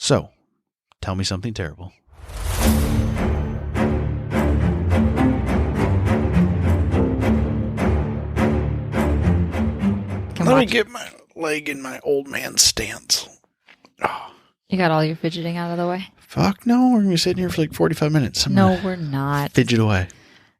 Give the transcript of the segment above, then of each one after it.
So, tell me something terrible. Let me get my leg in my old man stance. Oh. You got all your fidgeting out of the way? Fuck no. We're going to be sitting here for like 45 minutes. No, we're not. Fidget away.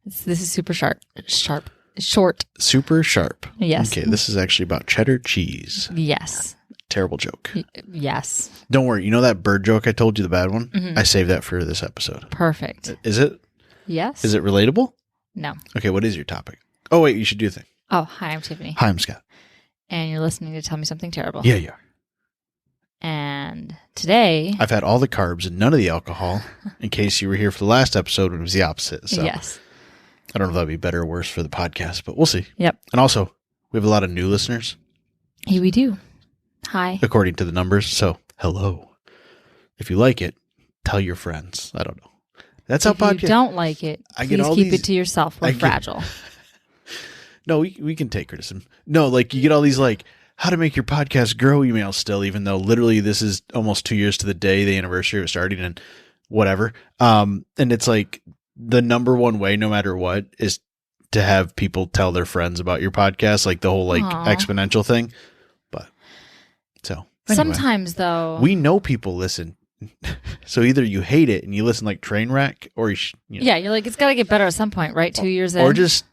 This is super short. Super sharp. Yes. Okay, this is actually about cheddar cheese. Yes. Terrible joke. Yes. Don't worry. You know that bird joke I told you, the bad one? Mm-hmm. I saved that for this episode. Perfect. Is it? Yes. Is it relatable? No. Okay, what is your topic? Oh, wait, you should do the thing. Oh, hi, I'm Tiffany. Hi, I'm Scott. And you're listening to Tell Me Something Terrible. Yeah, you are. And today... I've had all the carbs and none of the alcohol, in case you were here for the last episode when it was the opposite. So yes. I don't know if that would be better or worse for the podcast, but we'll see. Yep. And also, we have a lot of new listeners. Here we do. Hi. According to the numbers. So, hello. If you like it, tell your friends. I don't know. That's how podcast. If you don't like it, please keep it to yourself. We're fragile. No, we can take criticism. No, like you get all these like how to make your podcast grow emails still, even though literally this is almost 2 years to the day, the anniversary of starting and whatever. And it's like the number one way, no matter what, is to have people tell their friends about your podcast, like the whole like exponential thing. But so anyway, sometimes though, we know people listen. So either you hate it and you listen like train wreck, or you know, yeah, you're like, it's got to get better at some point, right? 2 years in. Or just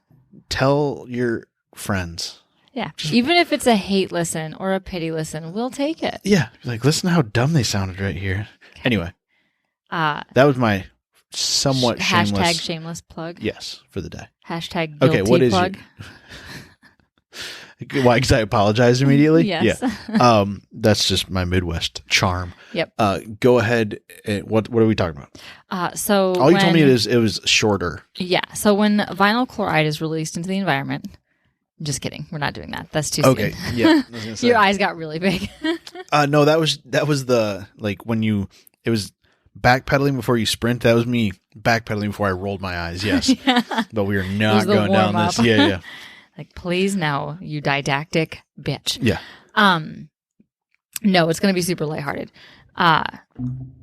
tell your friends. Yeah. Even if it's a hate listen or a pity listen, we'll take it. Yeah. Like, listen to how dumb they sounded right here. Okay. Anyway. That was my somewhat shameless. Hashtag shameless plug. Yes, for the day. Hashtag guilty okay, what is plug. Why? Because I apologized immediately? Yes. Yeah. That's just my Midwest charm. Yep. Go ahead. What are we talking about? So all you told me it was shorter. Yeah. So when vinyl chloride is released into the environment, just kidding. We're not doing that. That's too soon. Okay. Yeah. Your eyes got really big. No, that was the like when it was backpedaling before you sprint. That was me backpedaling before I rolled my eyes. Yes. Yeah. But we are not going down this. Yeah. Like, please no, you didactic bitch. Yeah. No, it's going to be super lighthearted. And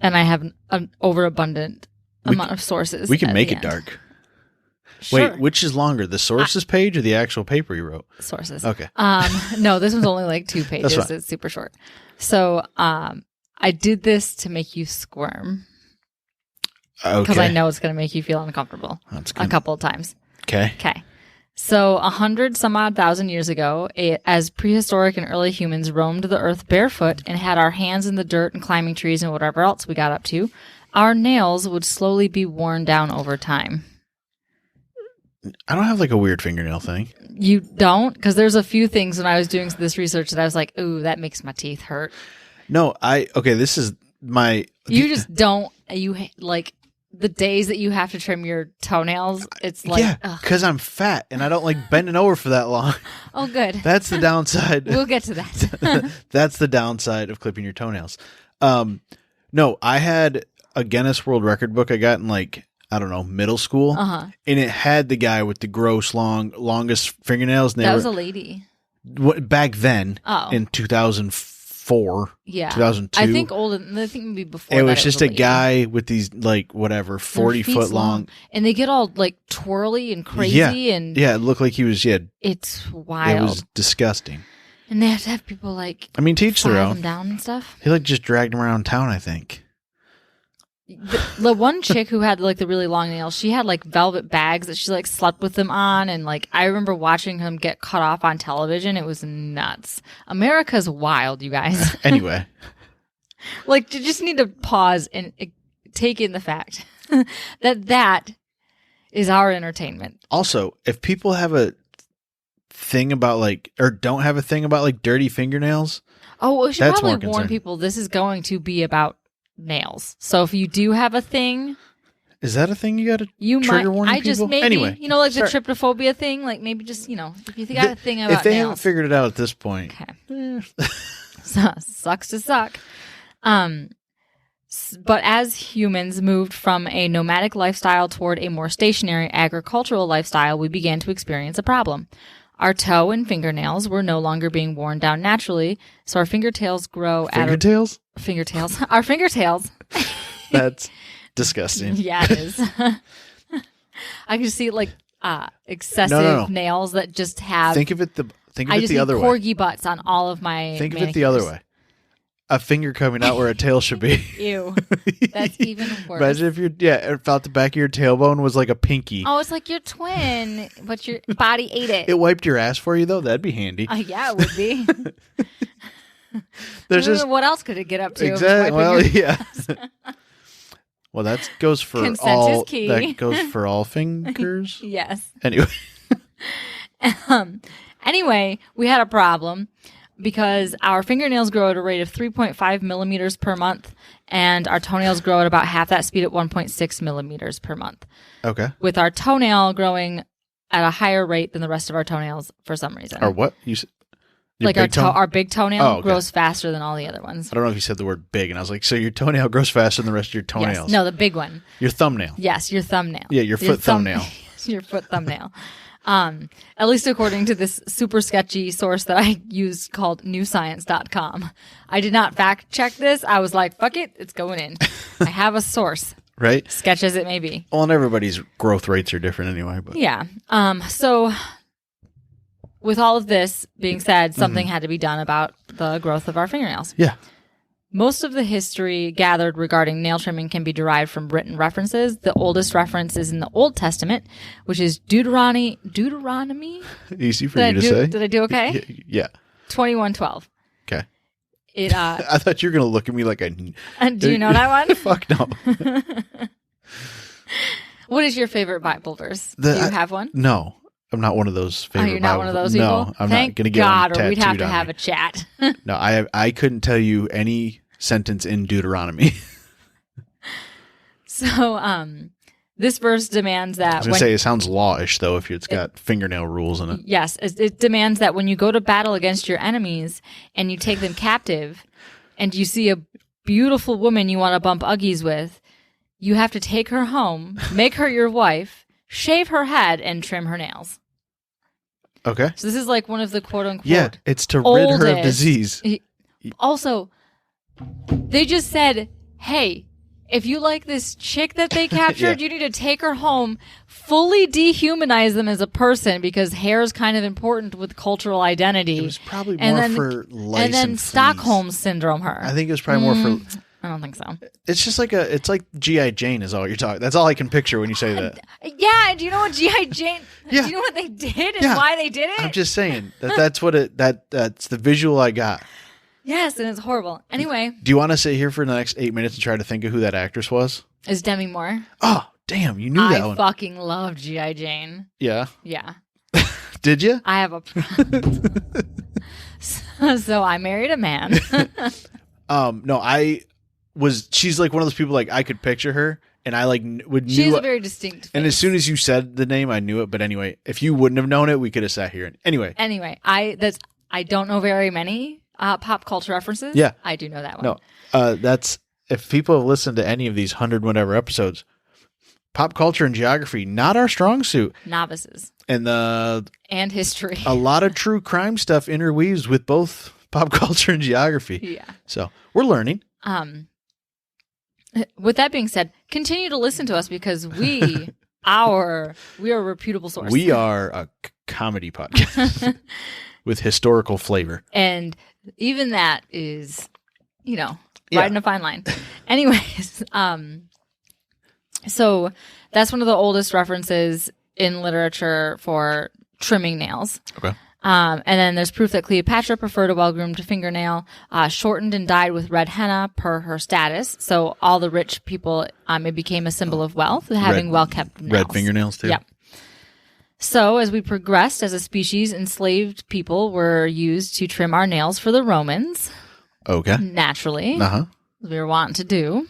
I have an overabundant amount of sources. We can make it dark. Sure. Wait, which is longer, the sources page or the actual paper you wrote? Sources. Okay. No, this one's only like 2 pages. It's super short. So, I did this to make you squirm. Okay. Because I know it's going to make you feel uncomfortable. That's good. A couple of times. Okay. Okay. So 100 some odd thousand years ago, as prehistoric and early humans roamed the earth barefoot and had our hands in the dirt and climbing trees and whatever else we got up to, our nails would slowly be worn down over time. I don't have like a weird fingernail thing. You don't? Because there's a few things when I was doing this research that I was like, ooh, that makes my teeth hurt. No, this is my... You just don't, like... The days that you have to trim your toenails, it's like... Yeah, because I'm fat and I don't like bending over for that long. Oh, good. That's the downside. We'll get to that. That's the downside of clipping your toenails. No, I had a Guinness World Record book I got in like, I don't know, middle school. And it had the guy with the gross longest fingernails. And that was a lady. Back then, in 2004. Yeah. 2002. I think maybe before it that was just a guy with these like whatever 40-foot long, and they get all like twirly and crazy and it looked like he was it's wild. It was disgusting. And they have to have people like teach their own them down and stuff. He like just dragged him around town, I think. The one chick who had like the really long nails, she had like velvet bags that she like slept with them on, and like I remember watching him get cut off on television. It was nuts. America's wild, you guys. Anyway, like you just need to pause and take in the fact that is our entertainment. Also, if people have a thing about like, or don't have a thing about like dirty fingernails, we should probably warn people this is going to be about nails. So if you do have a thing, is that a thing you got to trigger warning people? Just maybe, anyway, like the tryptophobia thing, like maybe just, if you got a thing about nails. If they haven't figured it out at this point. Okay. So, sucks to suck. But as humans moved from a nomadic lifestyle toward a more stationary agricultural lifestyle, we began to experience a problem. Our toe and fingernails were no longer being worn down naturally, so our fingernails grow Fingertails? fingertails. Our fingertails. That's disgusting. Yeah, it is. I can see like excessive No. nails that just have. Think of it the need other way. corgi butts on all of my. Think of it the other way. A finger coming out where a tail should be. Ew, that's even worse. Imagine if if out the back of your tailbone was like a pinky. Oh, it's like your twin, but your body ate it. It wiped your ass for you though. That'd be handy. Yeah, it would be. There's just what else could it get up to? exactly. Well, yeah. Well, that goes for Consent all. is key. That goes for all fingers. Yes. Anyway. Anyway, we had a problem because our fingernails grow at a rate of 3.5 millimeters per month, and our toenails grow at about half that speed at 1.6 millimeters per month. Okay. With our toenail growing at a higher rate than the rest of our toenails for some reason. Or what you said? Like our big toenail grows faster than all the other ones. I don't know if you said the word big, and I was like, so your toenail grows faster than the rest of your toenails? Yes. No, the big one. Your thumbnail. Yes, your thumbnail. Yeah, your foot thumbnail. Your foot thumbnail. At least according to this super sketchy source that I used called newscience.com. I did not fact check this. I was like, fuck it, it's going in. I have a source. Right? Sketch as it may be. Well, and everybody's growth rates are different anyway. But yeah. So with all of this being said, something had to be done about the growth of our fingernails. Yeah. Most of the history gathered regarding nail trimming can be derived from written references. The oldest reference is in the Old Testament, which is Deuteronomy. Easy for you to say. Did I do okay? Yeah. 21:12. Okay. It. I thought you were going to look at me like I... Do you know that one? Fuck no. What is your favorite Bible verse? Do you have one? No. I'm not one of those favorite you're not Bible one of those people? No, I'm Thank not going to get God, one or we'd have to tattooed on have me. a chat. No, I couldn't tell you any sentence in Deuteronomy. So, this verse demands that... I was going to say, it sounds lawish, though, if it's got fingernail rules in it. Yes, it demands that when you go to battle against your enemies and you take them captive and you see a beautiful woman you want to bump Uggies with, you have to take her home, make her your wife, shave her head, and trim her nails. Okay. So this is like one of the quote-unquote Yeah, it's to rid her of oldest- disease. Also, they just said, hey, if you like this chick that they captured, you need to take her home, fully dehumanize them as a person because hair is kind of important with cultural identity. It was probably more for lice and then fleas. Stockholm syndrome her. I think it was probably more for... I don't think so. It's just like it's like G.I. Jane is all you're talking. That's all I can picture when you say that. Yeah, do you know what G.I. Jane? Yeah. Do you know what they did and Yeah. why they did it? I'm just saying that's what that's the visual I got. Yes, and it's horrible. Anyway, Do you want to sit here for the next 8 minutes and try to think of who that actress was? is Demi Moore? Oh, damn, you knew that I one. fucking love G.I. Jane. Yeah. Yeah. Did you? I have a so I married a man. No, she's like one of those people like I could picture her and I like would She has knew a very distinct face. and as soon as you said the name I knew it, but anyway, if you wouldn't have known it, we could have sat here. Anyway, I don't know very many pop culture references. Yeah. I do know that one. no. That's if people have listened to any of these 100 whatever episodes, pop culture and geography not our strong suit. Novices And and history. a lot of true crime stuff interweaves with both pop culture and geography. Yeah. So, we're learning. With that being said, continue to listen to us because we are a reputable source. We are a comedy podcast with historical flavor. And even that is, Yeah. riding a fine line. Anyways, so that's one of the oldest references in literature for trimming nails. Okay. And then there's proof that Cleopatra preferred a well-groomed fingernail, shortened and dyed with red henna per her status. So all the rich people, it became a symbol of wealth, having well-kept nails. Red fingernails, too. Yep. So as we progressed as a species, enslaved people were used to trim our nails for the Romans, Okay. naturally, Uh-huh. as we were wanting to do.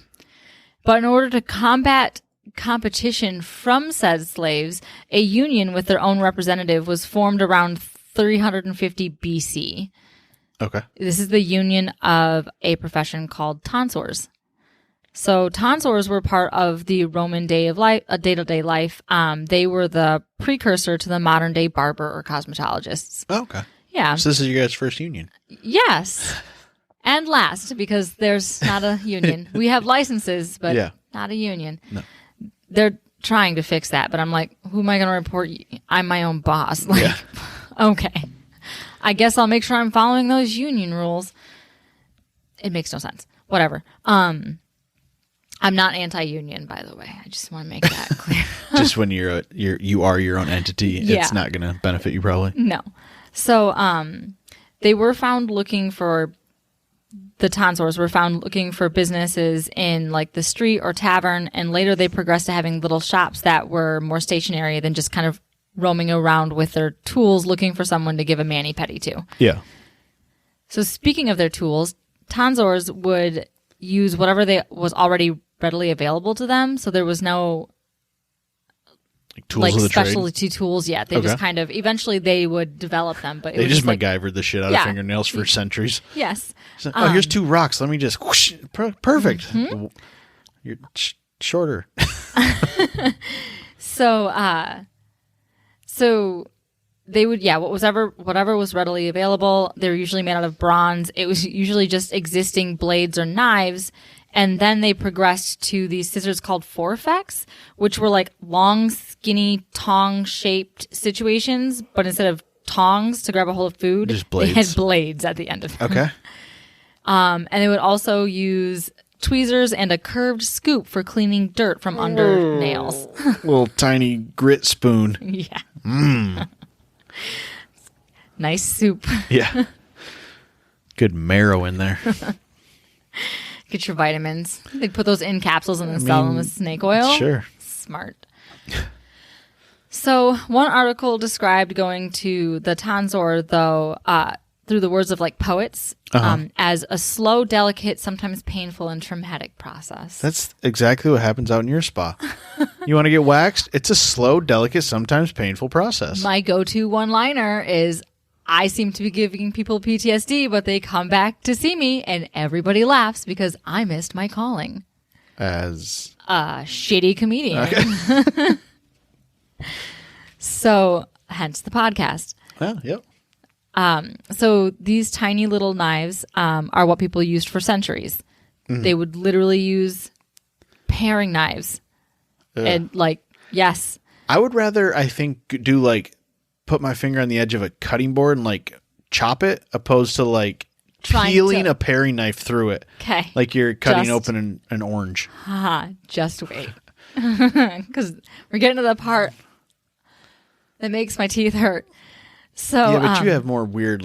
But in order to combat competition from said slaves, a union with their own representative was formed around 350 BC. Okay. This is the union of a profession called tonsors. So tonsors were part of the Roman day-to-day life. They were the precursor to the modern-day barber or cosmetologists. Okay. Yeah. So this is your guys' first union. Yes. And last, because there's not a union. We have licenses, but Yeah. not a union. No. They're trying to fix that, but I'm like, who am I going to report? I'm my own boss. Like, okay. I guess I'll make sure I'm following those union rules. It makes no sense. Whatever. I'm not anti-union, by the way. I just want to make that clear. Just when you are your own entity, it's not going to benefit you probably. No. So, they were found looking for the tonsors were found looking for businesses in like the street or tavern, and later they progressed to having little shops that were more stationary than just kind of roaming around with their tools looking for someone to give a mani-pedi to. Yeah. So speaking of their tools, tonsors would use whatever was already readily available to them. So there was no tools of the specialty trade. Tools yet. They just kind of, eventually they would develop them. But they just MacGyvered the shit out of fingernails for centuries. Yes. So, here's 2 rocks. Let me just whoosh. Perfect. Mm-hmm. You're shorter. So they would, whatever was readily available. They were usually made out of bronze. It was usually just existing blades or knives. And then they progressed to these scissors called forfex, which were like long, skinny, tong-shaped situations. But instead of tongs to grab a hold of food, just blades. They had blades at the end of them. Okay. And they would also use tweezers and a curved scoop for cleaning dirt from under nails. Little tiny grit spoon. Yeah. Nice soup. Yeah. Good marrow in there. Get your vitamins. They put those in capsules and then sell them with snake oil. Sure. Smart. So one article described going to the tonsor, though, through the words of like poets, as a slow, delicate, sometimes painful and traumatic process. That's exactly what happens out in your spa. You want to get waxed? It's a slow, delicate, sometimes painful process. My go-to one-liner is, I seem to be giving people PTSD, but they come back to see me and everybody laughs because I missed my calling. As a shitty comedian. Okay. So, hence the podcast. Oh, yep. So these tiny little knives are what people used for centuries. Mm-hmm. They would literally use paring knives. And yes. I would rather, I think, do put my finger on the edge of a cutting board and chop it, opposed to peeling a paring knife through it. Okay. Like you're cutting open an orange. Just wait. Because we're getting to the part that makes my teeth hurt. So yeah, but you have more weird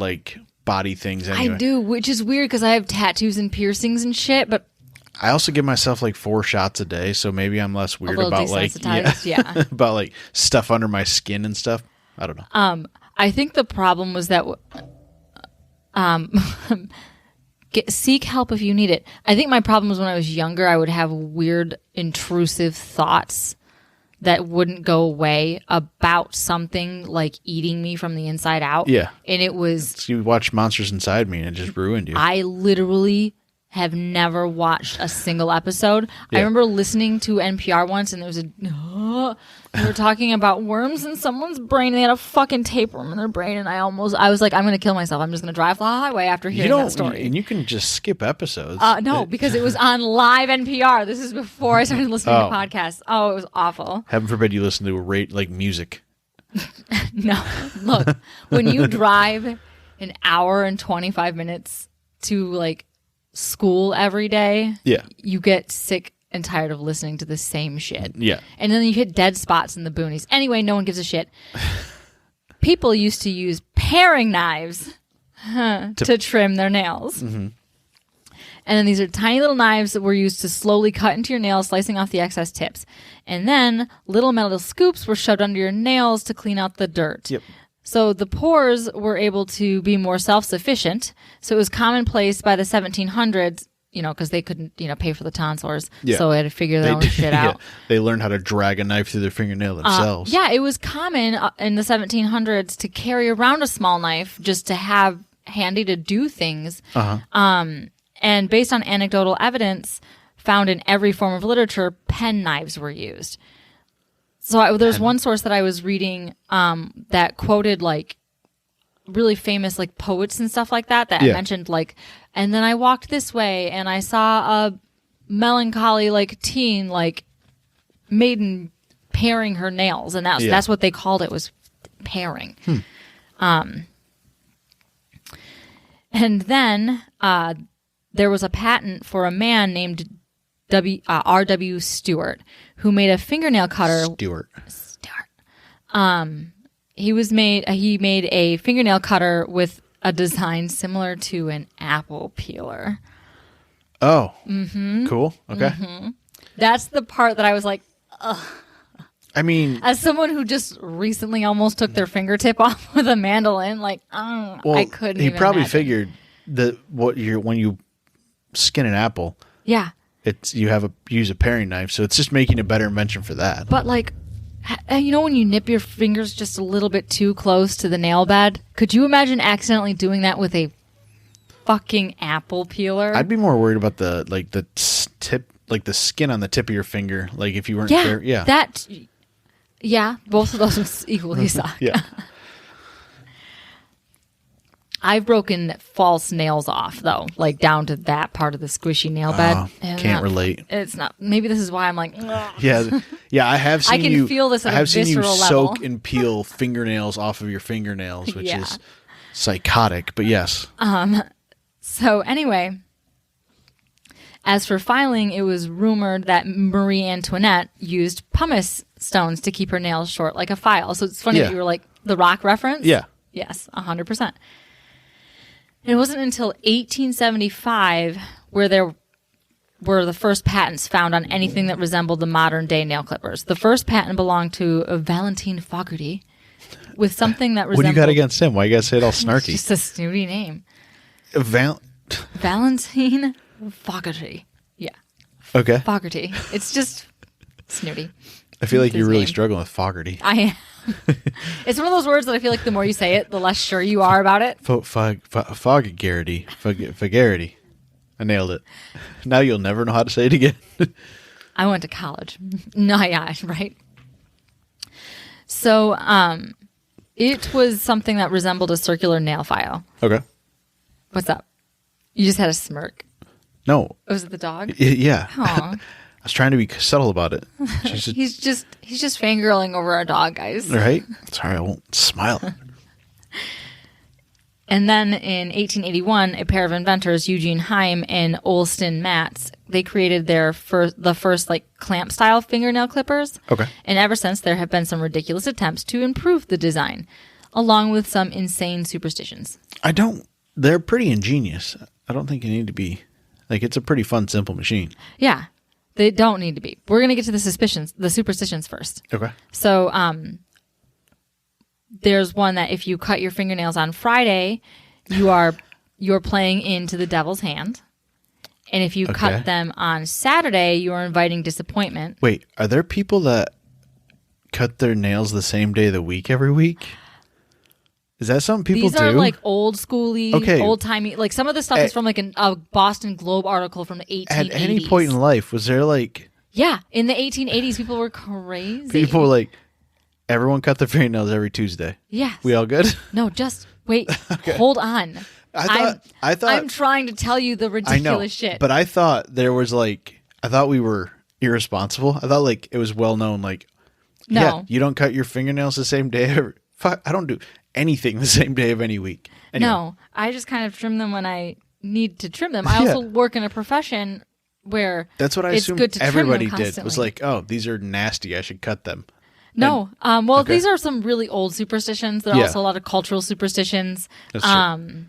body things anyway. I do, which is weird because I have tattoos and piercings and shit, but I also give myself 4 shots a day, so maybe I'm less weird about about stuff under my skin and stuff. I don't know. I think the problem was that seek help if you need it. I think my problem was when I was younger, I would have weird intrusive thoughts that wouldn't go away about something eating me from the inside out. Yeah. And it was... You watched Monsters Inside Me and it just ruined you. I literally have never watched a single episode. Yeah. I remember listening to NPR once and there was they were talking about worms in someone's brain. They had a fucking tapeworm in their brain and I was like, I'm going to kill myself. I'm just going to drive the highway after hearing that story. And you can just skip episodes. No, because it was on live NPR. This is before I started listening to podcasts. Oh, it was awful. Heaven forbid you listen to music. No. Look, when you drive an hour and 25 minutes to school every day, you get sick and tired of listening to the same shit. Yeah. And then you hit dead spots in the boonies. Anyway, no one gives a shit. People used to use paring knives to trim their nails. Mm-hmm. And then these are tiny little knives that were used to slowly cut into your nails, slicing off the excess tips. And then little metal scoops were shoved under your nails to clean out the dirt. Yep. So the poors were able to be more self-sufficient. So it was commonplace by the 1700s, because they couldn't, pay for the tonsors. Yeah. So they had to figure their own shit out. They learned how to drag a knife through their fingernail themselves. It was common in the 1700s to carry around a small knife just to have handy to do things. And based on anecdotal evidence found in every form of literature, pen knives were used. So there's one source that I was reading that quoted really famous like poets and stuff like that Yeah. mentioned like, and then I walked this way and I saw a melancholy like teen like maiden paring her nails, and that's what they called it, was paring. And then there was a patent for a man named R.W. Stewart, who made a fingernail cutter. Stewart. He made a fingernail cutter with a design similar to an apple peeler. Oh. Cool. Okay. That's the part that I was like, I mean, as someone who just recently almost took their fingertip off with a mandolin, like, I couldn't. He even probably imagine. figured that when you skin an apple, Yeah, you use a paring knife, so it's just making a better invention for that. but like, you know, when you nip your fingers just a little bit too close to the nail bed, could you imagine accidentally doing that with a fucking apple peeler? I'd be more worried about the tip, like the skin on the tip of your finger, like if you weren't yeah, sure. Yeah. Yeah, both of those equally suck. Yeah. I've broken false nails off though, like down to that part of the squishy nail bed. And Can't relate. It's not. Maybe this is why I'm like, ugh. Yeah. I have seen I can you. feel this at I a have seen you visceral soak level. and peel fingernails off of your fingernails, which Yeah. is psychotic. But yes. So anyway, as for filing, it was rumored that Marie Antoinette used pumice stones to keep her nails short like a file. So it's funny Yeah. that you were like the rock reference. Yeah. Yes, 100%. It wasn't until 1875 where there were the first patents found on anything that resembled the modern day nail clippers. The first patent belonged to Valentine Fogarty with something that What do resembled... you got against him? Why you gotta say it all snarky? Just a snooty name. Valentine Fogarty. Yeah, Okay. Fogarty. It's just snooty. I feel like His you're really name. struggling with Fogarty. I am. It's one of those words that I feel like the more you say it, the less sure you are about it. Fogarty. Fogarty. I nailed it. Now you'll never know how to say it again. I went to college. No, yeah, right. So, it was something that resembled a circular nail file. Okay. What's up? You just had a smirk. No. Was it the dog? Yeah. Aw. I was trying to be subtle about it. He's just fangirling over our dog, guys. Right? Sorry, I won't smile. And then in 1881, a pair of inventors, Eugene Heim and Olston Matz, they created the first like clamp style fingernail clippers. Okay. And ever since, there have been some ridiculous attempts to improve the design, along with some insane superstitions. They're pretty ingenious. I don't think you need to be, like, it's a pretty fun, simple machine. Yeah, they don't need to be. We're going to get to the superstitions first. Okay. So, there's one that if you cut your fingernails on Friday, you're playing into the devil's hand. And if you cut them on Saturday, you're inviting disappointment. Wait, are there people that cut their nails the same day of the week every week? Is that something people do? These are like old schooly, Okay. old timey. Like some of the stuff is from like a Boston Globe article from the 1880s. At any point in life, was there like... Yeah, in the 1880s, people were crazy. People were like, everyone cut their fingernails every Tuesday. Yes. We all good? No, just wait. Hold on. I thought I'm trying to tell you the ridiculous I know, shit. but I thought there was like... I thought we were irresponsible. I thought like it was well known, like... No. Yeah, you don't cut your fingernails the same day. Fuck, I don't do anything the same day of any week. Anyway. No, I just kind of trim them when I need to trim them. I also work in a profession where That's what I it's assumed good to trim everybody them did. Was constantly. like, oh, these are nasty. I should cut them. No. Okay. These are some really old superstitions. There are Yeah. also a lot of cultural superstitions. That's true.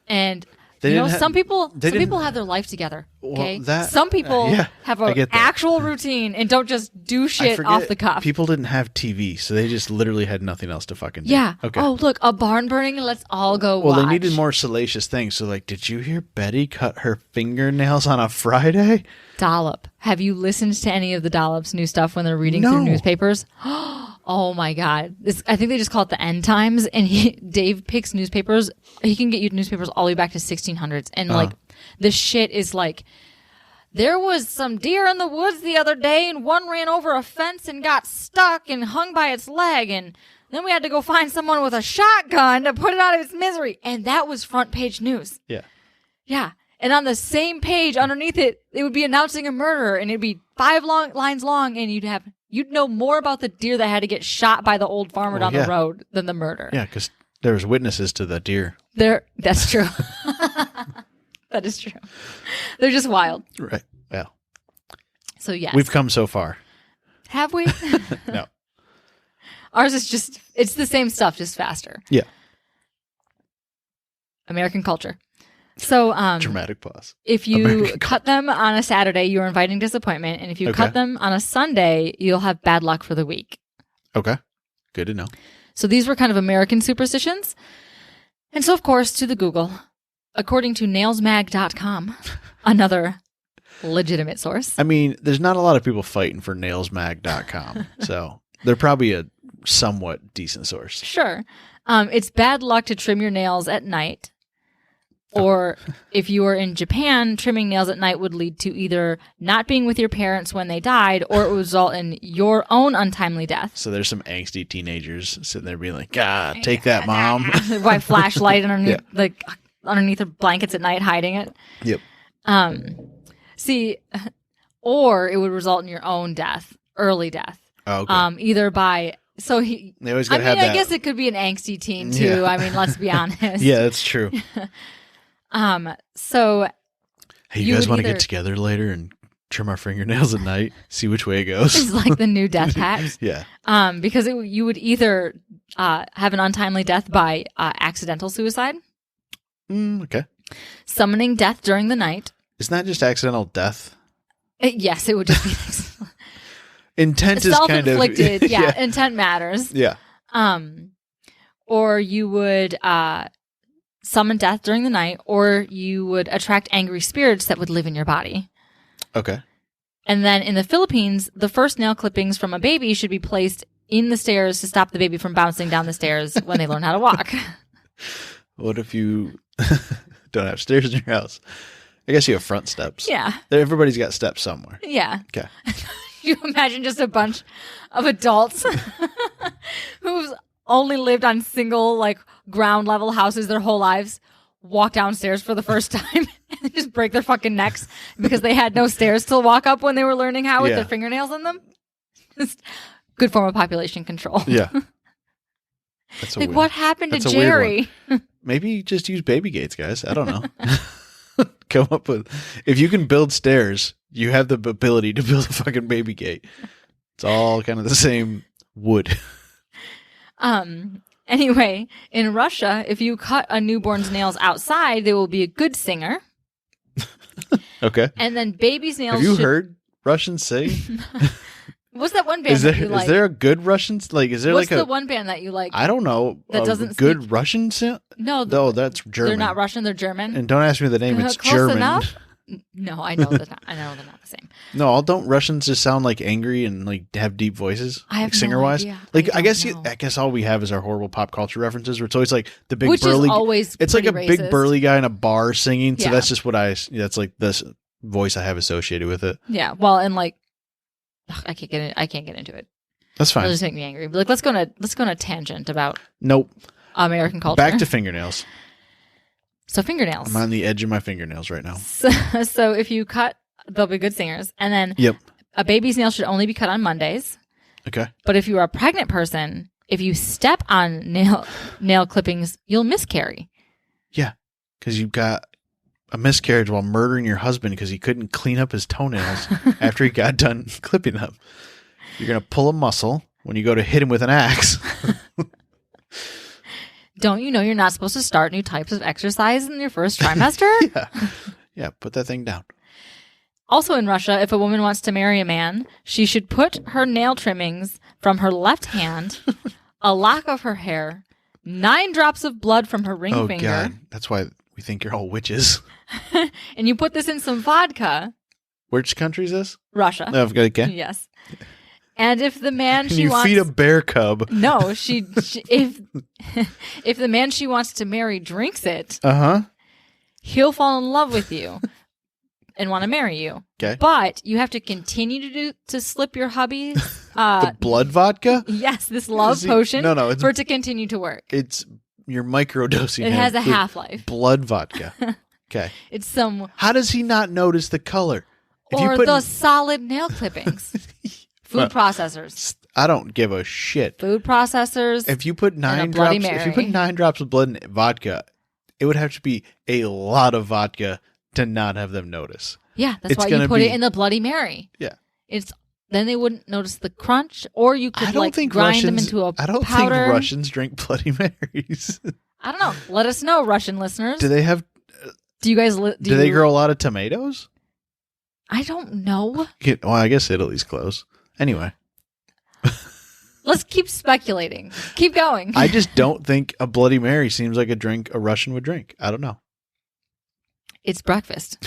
And They you know, didn't ha- some people they didn't- have their life together. Okay, that- some people yeah, have I an get that. actual routine and don't just do I shit forget off the cuff. People didn't have TV, so they just literally had nothing else to fucking do. Yeah. Okay. Oh, look, a barn burning. Let's all go well, watch. they needed more salacious things. So, like, did you hear Betty cut her fingernails on a Friday? Dollop. Have you listened to any of the Dollop's new stuff when they're reading No. through newspapers? Oh my God. I think they just call it the End Times. And Dave picks newspapers. He can get you newspapers all the way back to 1600s. And like, the shit is like, there was some deer in the woods the other day and one ran over a fence and got stuck and hung by its leg. And Then we had to go find someone with a shotgun to put it out of its misery. And that was front page news. Yeah. Yeah. And on the same page underneath it, it would be announcing a murder, and it'd be 5 lines long, and you'd know more about the deer that had to get shot by the old farmer down the road than the murder. Yeah, because there was witnesses to the deer. That's true. That is true. They're just wild. Right. Well. So yes. We've come so far. Have we? No. Ours is it's the same stuff, just faster. Yeah. American culture. So, dramatic pause. If you cut them on a Saturday, you're inviting disappointment. And if you cut them on a Sunday, you'll have bad luck for the week. Okay. Good to know. So these were kind of American superstitions. And so, of course, to the Google, according to nailsmag.com, another legitimate source. I mean, there's not a lot of people fighting for nailsmag.com. So they're probably a somewhat decent source. Sure. It's bad luck to trim your nails at night. Or if you were in Japan, trimming nails at night would lead to either not being with your parents when they died, or it would result in your own untimely death. So there's some angsty teenagers sitting there being like, take that, Mom. White flashlight underneath, underneath their blankets at night, hiding it. Yep. Or it would result in your own death, early death. Oh, okay. Either by... So they always gotta have that. I guess it could be an angsty teen too. Yeah. I mean, let's be honest. Yeah, that's true. So hey, you guys want to get together later and trim our fingernails at night? See which way it goes. It's like the new death pact. Yeah. Because you would either have an untimely death by accidental suicide. Okay. Summoning death during the night. Isn't that just accidental death? Yes, it would just be intent is kind of self-inflicted. Yeah, intent matters. Yeah. Or you would summon death during the night, or you would attract angry spirits that would live in your body. Okay. And then in the Philippines, the first nail clippings from a baby should be placed in the stairs to stop the baby from bouncing down the stairs when they learn how to walk. What if you don't have stairs in your house? I guess you have front steps. Yeah. Everybody's got steps somewhere. Yeah. Okay. You imagine just a bunch of adults who've only lived on single, ground level houses their whole lives, walk downstairs for the first time and just break their fucking necks because they had no stairs to walk up when they were learning how with their fingernails in them. Just good form of population control. Yeah. That's what happened to Jerry? Maybe just use baby gates, guys. I don't know. Come up with, if you can build stairs, you have the ability to build a fucking baby gate. It's all kind of the same wood. Anyway, in Russia, if you cut a newborn's nails outside, they will be a good singer. Okay. And then baby's nails. Have you heard Russians sing? What's that one band that you like? Is there a good Russian? Is there What's the one band that you like? I don't know. That doesn't good speak... Russian? No, that's German. They're not Russian. They're German. And don't ask me the name. It's Close German. Enough? No, I know they're not. I know they're not the same. No, don't Russians just sound angry and have deep voices? I have singer wise. No I guess all we have is our horrible pop culture references. Where it's always the big which burly. Is always it's like a racist. Big burly guy in a bar singing. So yeah. that's just what that's this voice I have associated with it. Yeah. Well, and I can't get into it. That's fine. It'll just make me angry. But let's go on a tangent about American culture. Back to fingernails. So fingernails. I'm on the edge of my fingernails right now. So if you cut, they'll be good singers. And then a baby's nail should only be cut on Mondays. Okay. But if you're a pregnant person, if you step on nail clippings, you'll miscarry. Yeah, because you've got a miscarriage while murdering your husband because he couldn't clean up his toenails after he got done clipping them. You're going to pull a muscle when you go to hit him with an axe. Don't you know you're not supposed to start new types of exercise in your first trimester? Yeah, put that thing down. Also in Russia, if a woman wants to marry a man, she should put her nail trimmings from her left hand, a lock of her hair, 9 drops of blood from her ring finger. Oh, God. That's why we think you're all witches. And you put this in some vodka. Which country is this? Russia. Okay. Yes. And if the man you feed a bear cub. No, if the man she wants to marry drinks it, he'll fall in love with you and want to marry you. Okay. But you have to continue to slip your hubby The blood vodka? Yes, this love See, potion no, it's- for it to continue to work. It's you're microdosing. It has a with half-life. Blood vodka. Okay. It's some How does he not notice the color? If you or put the solid nail clippings. Food processors. I don't give a shit. Food processors. If you put a Bloody if you Mary. put 9 drops of blood in vodka, it would have to be a lot of vodka to not have them notice. Yeah, that's It's why gonna you put be- it in the Bloody Mary. Yeah. It's then they wouldn't notice the crunch, or you I could don't like think grind Russians, them into a I don't powder. think Russians drink Bloody Marys. I don't know. Let us know, Russian listeners. Do they have? Do you guys? Do they grow a lot of tomatoes? I don't know. Well, I guess Italy's close. Anyway, Let's keep speculating. Keep going. I just don't think a Bloody Mary seems like a drink a Russian would drink. I don't know. It's breakfast.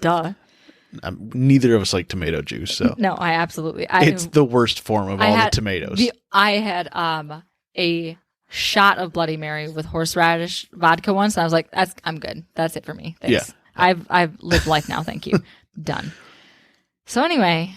Duh. Neither of us like tomato juice, so No, I absolutely. it's the worst form of all the tomatoes. I had a shot of Bloody Mary with horseradish vodka once, and I was like, I'm good. That's it for me. Thanks. Yeah. I've lived life now. Thank you. Done. So anyway,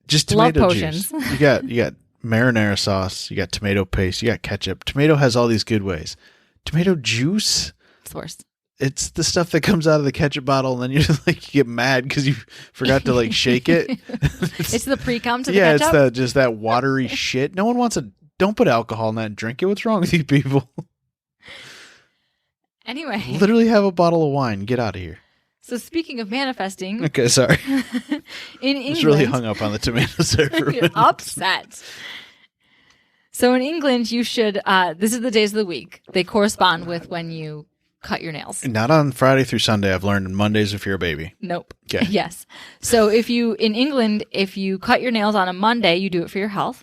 Just love tomato potions. juice. You got marinara sauce. You got tomato paste. You got ketchup. Tomato has all these good ways. Tomato juice. it's the worst. It's the stuff that comes out of the ketchup bottle, and then you just like you get mad because you forgot to like shake it. It's the pre-cum to the yeah, ketchup. it's just that watery shit. No one wants a. Don't put alcohol in that and drink it. What's wrong with you people? Anyway, Literally have a bottle of wine. Get out of here. so speaking of manifesting, Okay, sorry. in I was England, really hung up on the tomatoes there for a you're minute. upset. So in England, you should. This is the days of the week. They correspond with when you cut your nails. Not on Friday through Sunday. I've learned Mondays if you're a baby. Nope. Okay. Yes. So in England, if you cut your nails on a Monday, you do it for your health.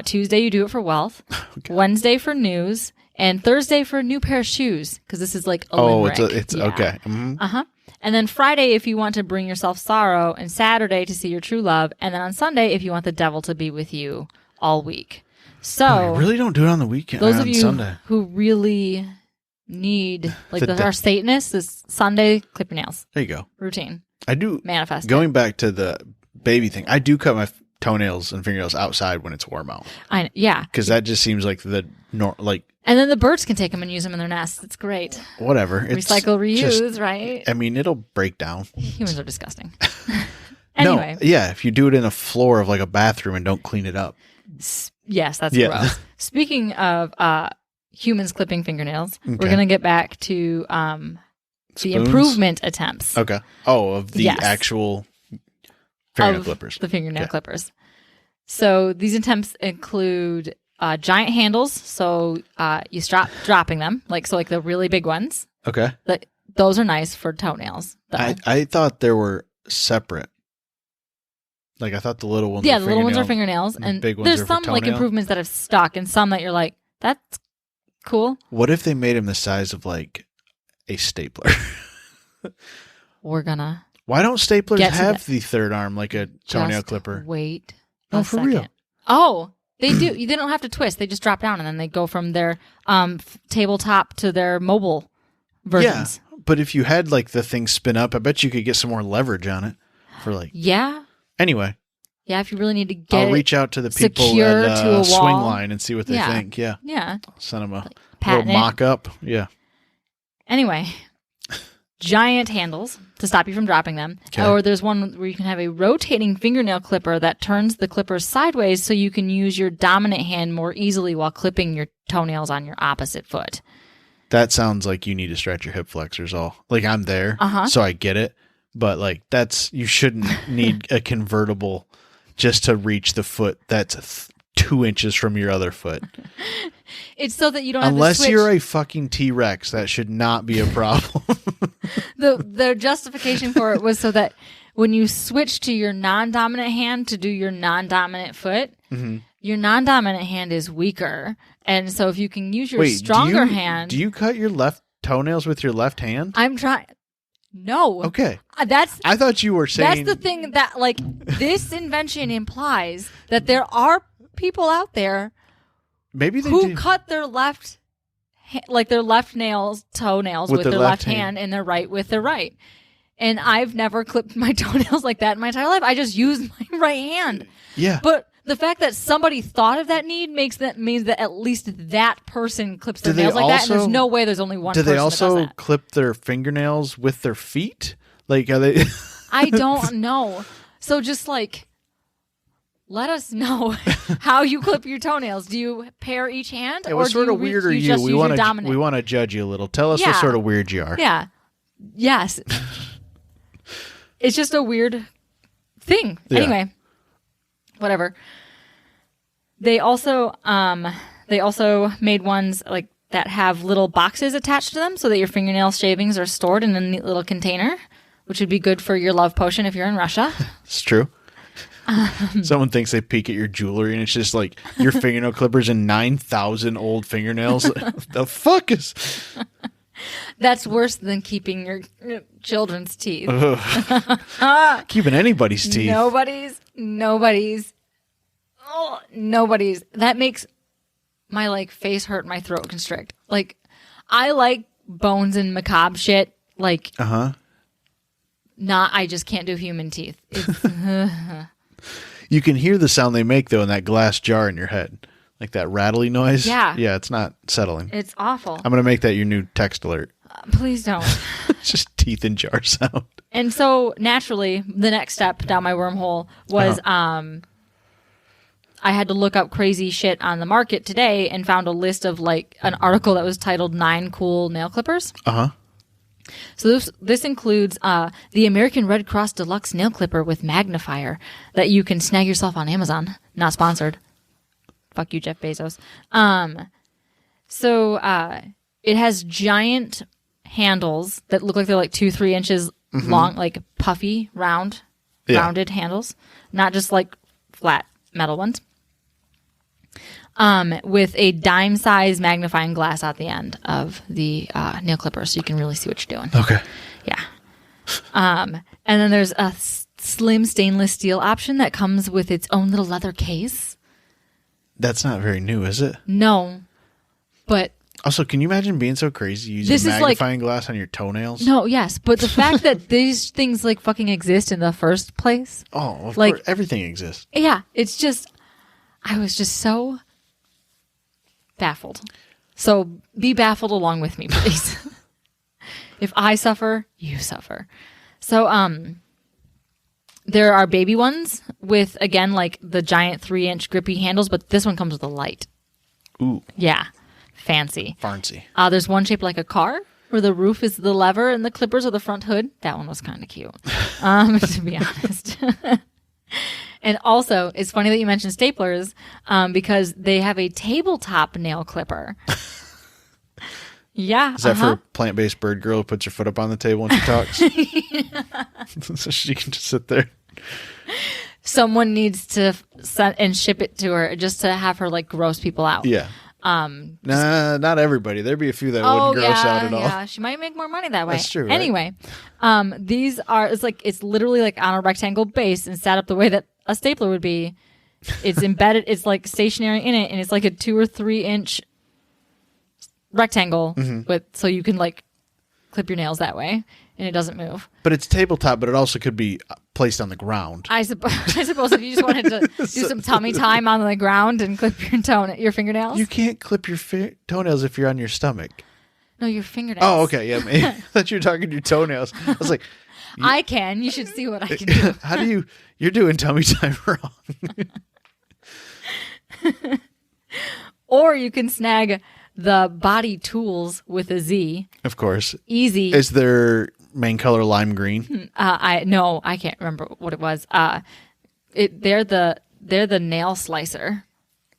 Tuesday, you do it for wealth. Okay. Wednesday for news, and Thursday for a new pair of shoes because this is like a limerick. it's Yeah. okay. Mhm. Uh-huh. And then Friday, if you want to bring yourself sorrow, and Saturday to see your true love, and then on Sunday, if you want the devil to be with you all week. So I really don't do it on the weekend. those on of you Sunday. who really need like The our Satanists, is Sunday clip your nails There you go. routine I do. manifest. Going back to the baby thing, I do cut my toenails and fingernails outside when it's warm out Yeah, because that just seems like like and then the birds can take them and use them in their nests. It's great. whatever. It's Recycle, reuse, just- right? I mean, it'll break down. Humans are disgusting. Anyway, No, yeah, if you do it in a floor of like a bathroom and don't clean it up. yes, that's Yeah. gross. Speaking of humans clipping fingernails, we're Okay. going to get back to the Spoons? improvement attempts Okay. Oh, of the Yes. actual fingernail of clippers. the fingernail Okay. clippers. So these attempts include giant handles. So you stop dropping them, like the really big ones. Okay. Those are nice for toenails. though. I thought there were separate. Like I thought the little ones. Yeah, were the little ones are fingernail. fingernails, the and big ones there's are for some like toenail. improvements that have stuck, and some that you're like, that's cool. What if they made them the size of like a stapler? We're gonna Why don't staplers Get to have the third arm like a toenail just clipper? wait. No, a for second. real. Oh, they do. They don't have to twist. They just drop down, and then they go from their tabletop to their mobile versions. Yeah, but if you had like the thing spin up, I bet you could get some more leverage on it. For like Yeah. anyway, Yeah. If you really need to get I'll it reach out to the people secure at to a Swing wall. Line and see what they Yeah. think. Yeah, Yeah. send them a Patent little it. mock up. Yeah. Anyway, giant handles to stop you from dropping them. Okay. Or there's one where you can have a rotating fingernail clipper that turns the clippers sideways so you can use your dominant hand more easily while clipping your toenails on your opposite foot. That sounds like you need to stretch your hip flexors all. Like I'm there, so I get it. But like you shouldn't need a convertible just to reach the foot that's 2 inches from your other foot. It's so that you don't have Unless to switch. you're a fucking T-Rex, that should not be a problem. The justification for it was so that when you switch to your non-dominant hand to do your non-dominant foot, Mm-hmm. your non-dominant hand is weaker. And so if you can use your Wait, stronger hand. Do you cut your left toenails with your left hand? I'm trying. No. Okay. That's I thought you were saying the thing that this invention implies that there are people out there maybe they who do. cut their left their left toenails with their left hand and their right with their right. And I've never clipped my toenails like that in my entire life. I just use my right hand. Yeah. But the fact that somebody thought of that need means that at least that person clips their nails like that, and there's no way there's only one person Do they that does also that. clip their fingernails with their feet? Like, are they... I don't know. So just like, let us know how you clip your toenails. Do you pair each hand? What sort of weird are you? We want to judge you a little. Tell us what sort of weird you are. Yeah. Yes. It's just a weird thing. Yeah. Anyway, whatever. They also made ones like that have little boxes attached to them so that your fingernail shavings are stored in a neat little container, which would be good for your love potion if you're in Russia. It's true. Someone thinks they peek at your jewelry and it's just like your fingernail clippers and 9,000 old fingernails. The fuck is... That's worse than keeping your children's teeth. Keeping anybody's teeth. Nobody's. That makes my like face hurt, my throat constrict. Like, I like bones and macabre shit. Like, I just can't do human teeth. You can hear the sound they make, though, in that glass jar in your head. Like that rattly noise. Yeah. Yeah, it's not settling. It's awful. I'm going to make that your new text alert. Please don't. It's just teeth in jar sound. And so, naturally, the next step down my wormhole was I had to look up crazy shit on the market today and found a list of, like, an article that was titled 9 Cool Nail Clippers. So this includes the American Red Cross Deluxe Nail Clipper with magnifier that you can snag yourself on Amazon. Not sponsored. Fuck you, Jeff Bezos. So it has giant handles that look like they're like 2-3 inches long, like puffy, rounded handles, not just like flat metal ones. With a dime-size magnifying glass at the end of the nail clipper, so you can really see what you're doing. Okay. Yeah. And then there's a slim stainless steel option that comes with its own little leather case. That's not very new, is it? No, but also, can you imagine being so crazy using magnifying glass on your toenails? No, yes, but the fact that these things like fucking exist in the first place. Oh, of course, everything exists. Yeah, it's just, I was just so baffled. So be baffled along with me, please. If I suffer, you suffer. So, there are baby ones with, again, like the giant 3-inch grippy handles, but this one comes with a light. Ooh. Yeah. Fancy. Fancy. There's one shaped like a car where the roof is the lever and the clippers are the front hood. That one was kind of cute, to be honest. And also, it's funny that you mentioned staplers because they have a tabletop nail clipper. Yeah. Is that for a plant-based bird girl who puts her foot up on the table when she talks? So she can just sit there. Someone needs to send and ship it to her just to have her like gross people out. Yeah. Nah, not everybody. There'd be a few that wouldn't gross out at all. Yeah, she might make more money that way. That's true. Right? Anyway, these are it's literally like on a rectangle base and set up the way that a stapler would be. It's embedded. It's like stationary in it, and it's like a 2 or 3 inch rectangle with so you can like clip your nails that way, and it doesn't move. But it's tabletop, but it also could be placed on the ground. I suppose if you just wanted to do some tummy time on the ground and clip your fingernails. You can't clip your toenails if you're on your stomach. No, your fingernails. Oh, okay. Yeah, I thought you were talking your toenails. I was like, I can. You should see what I can do. How do you? You're doing tummy time wrong. Or you can snag the Body Tools with a Z. Of course. Easy. Is their main color lime green? I can't remember what it was. They're the nail slicer.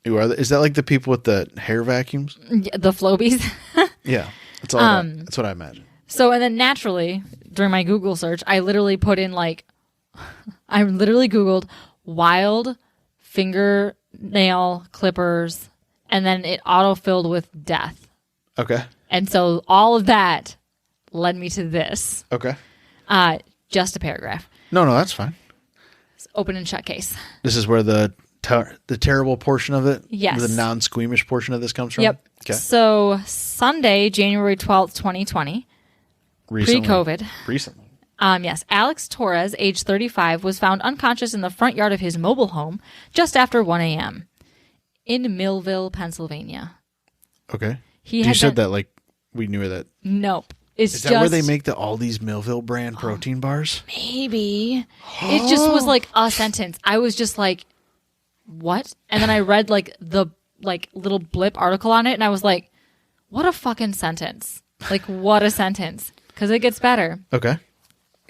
Is that like the people with the hair vacuums? The Flobies. Yeah, that's all. That's what I imagine. So, and then naturally, during my Google search, I literally put in I literally Googled wild fingernail clippers, and then it auto-filled with death. Okay. And so all of that led me to this. Okay. Just a paragraph. No, that's fine. It's open and shut case. This is where the terrible portion of it, yes, the non-squeamish portion of this comes from? Yep. Okay. So Sunday, January 12th, 2020, pre-COVID. Recently. Yes. Alex Torres, age 35, was found unconscious in the front yard of his mobile home just after 1 a.m. in Millville, Pennsylvania. Okay. You said that like we knew that. Nope. Is that where they make the Aldi's Millville brand protein bars? Maybe. It just was like a sentence. I was just like, what? And then I read like the little blip article on it, and I was like, what a fucking sentence. Like, what a sentence. Because it gets better. Okay.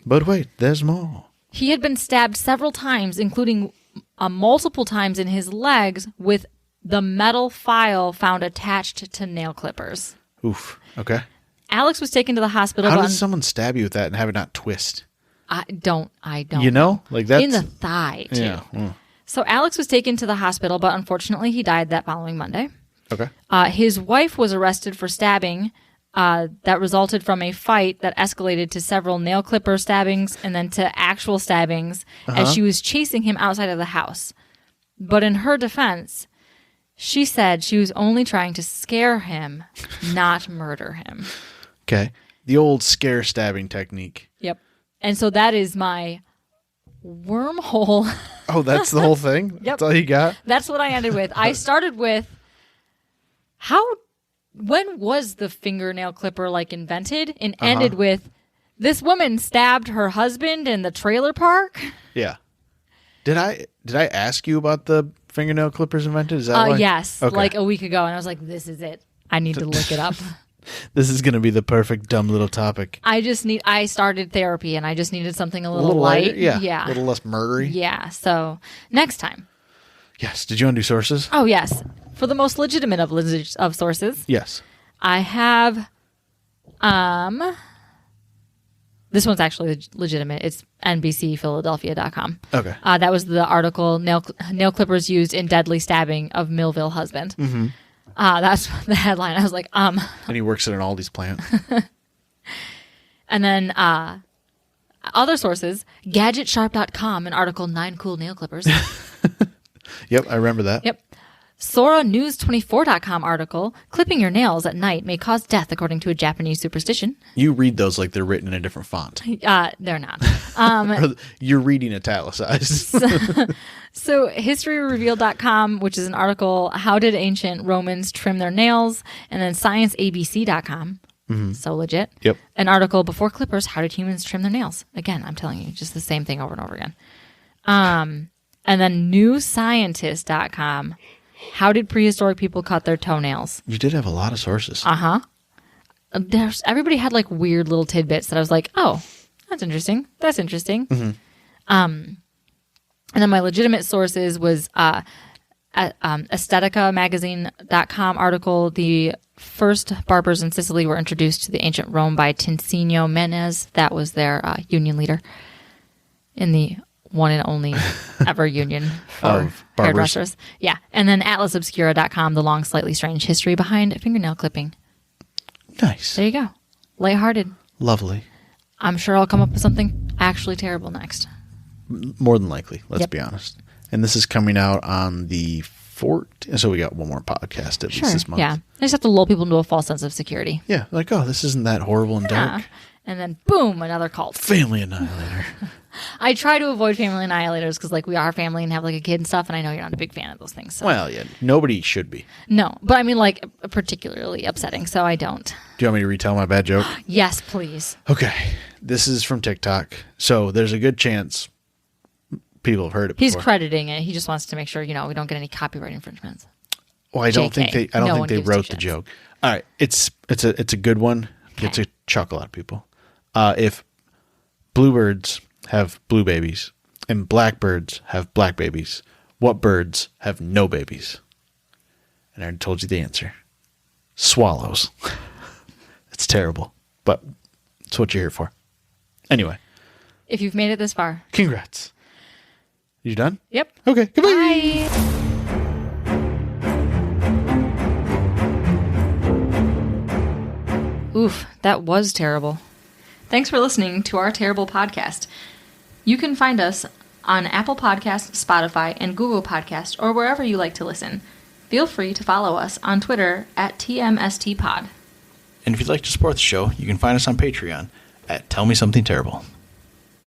But wait, there's more. He had been stabbed several times, including multiple times in his legs, with the metal file found attached to nail clippers. Oof. Okay. Alex was taken to the hospital. How does someone stab you with that and have it not twist? I don't. You know? Like that's in the thigh, too. Yeah. Mm. So Alex was taken to the hospital, but unfortunately he died that following Monday. Okay. His wife was arrested for stabbing that resulted from a fight that escalated to several nail clipper stabbings and then to actual stabbings as she was chasing him outside of the house. But in her defense, she said she was only trying to scare him, not murder him. Okay. The old scare stabbing technique. Yep. And so that is my wormhole. Oh, that's the whole thing? Yep. That's all you got? That's what I ended with. I started with when was the fingernail clipper like invented, and ended with this woman stabbed her husband in the trailer park. Yeah. Did I ask you about the fingernail clippers invented? Is that why? Yes, okay. like a week ago, and I was like, this is it. I need to look it up. This is going to be the perfect dumb little topic. I started therapy, and I just needed something a little light. lighter? Yeah. Yeah. A little less murdery. Yeah. So next time. Yes. Did you want to do sources? Oh, yes. For the most legitimate of sources. Yes. I have, this one's actually legitimate. It's NBCPhiladelphia.com. Okay. That was the article, nail clippers used in deadly stabbing of Millville husband. Mm-hmm. That's the headline. I was like, And he works at an Aldi's plant. And then other sources, GadgetSharp.com, an article, 9 cool nail clippers. Yep, I remember that. Yep. SoraNews24.com article, clipping your nails at night may cause death according to a Japanese superstition. You read those like they're written in a different font. They're not. Or you're reading italicized. So HistoryRevealed.com, which is an article, how did ancient Romans trim their nails? And then ScienceABC.com. Mm-hmm. So legit. Yep. An article, before clippers, how did humans trim their nails? Again, I'm telling you, just the same thing over and over again. And then NewScientist.com. How did prehistoric people cut their toenails? You did have a lot of sources. Uh-huh. Everybody had like weird little tidbits that I was like, oh, that's interesting. That's interesting. Mm-hmm. And then my legitimate sources was aestheticamagazine.com article. The first barbers in Sicily were introduced to the ancient Rome by Ticinio Menes. That was their union leader in the one and only ever union for hairdressers. Yeah. And then atlasobscura.com, the long, slightly strange history behind fingernail clipping. Nice. There you go. Lighthearted. Lovely. I'm sure I'll come up with something actually terrible next. More than likely, let's be honest. And this is coming out on the 14th. So we got one more podcast at least this month. Yeah. I just have to lull people into a false sense of security. Yeah. Like, oh, this isn't that horrible and dark. And then, boom, another cult. Family Annihilator. I try to avoid family annihilators because, like, we are family and have, like, a kid and stuff, and I know you're not a big fan of those things. So. Well, yeah, nobody should be. No, but I mean, like, particularly upsetting, so I don't. Do you want me to retell my bad joke? Yes, please. Okay. This is from TikTok, so there's a good chance people have heard it before. He's crediting it. He just wants to make sure, we don't get any copyright infringements. Well, I don't think they wrote the joke. All right. It's a good one. Okay. It's a chuckle out of people. If bluebirds have blue babies and blackbirds have black babies, what birds have no babies? And I already told you the answer. Swallows. It's terrible, but it's what you're here for. Anyway. If you've made it this far. Congrats. You done? Yep. Okay. Goodbye. Bye. Oof, that was terrible. Thanks for listening to our terrible podcast. You can find us on Apple Podcasts, Spotify, and Google Podcasts, or wherever you like to listen. Feel free to follow us on Twitter at TMSTPod. And if you'd like to support the show, you can find us on Patreon at Tell Me Something Terrible.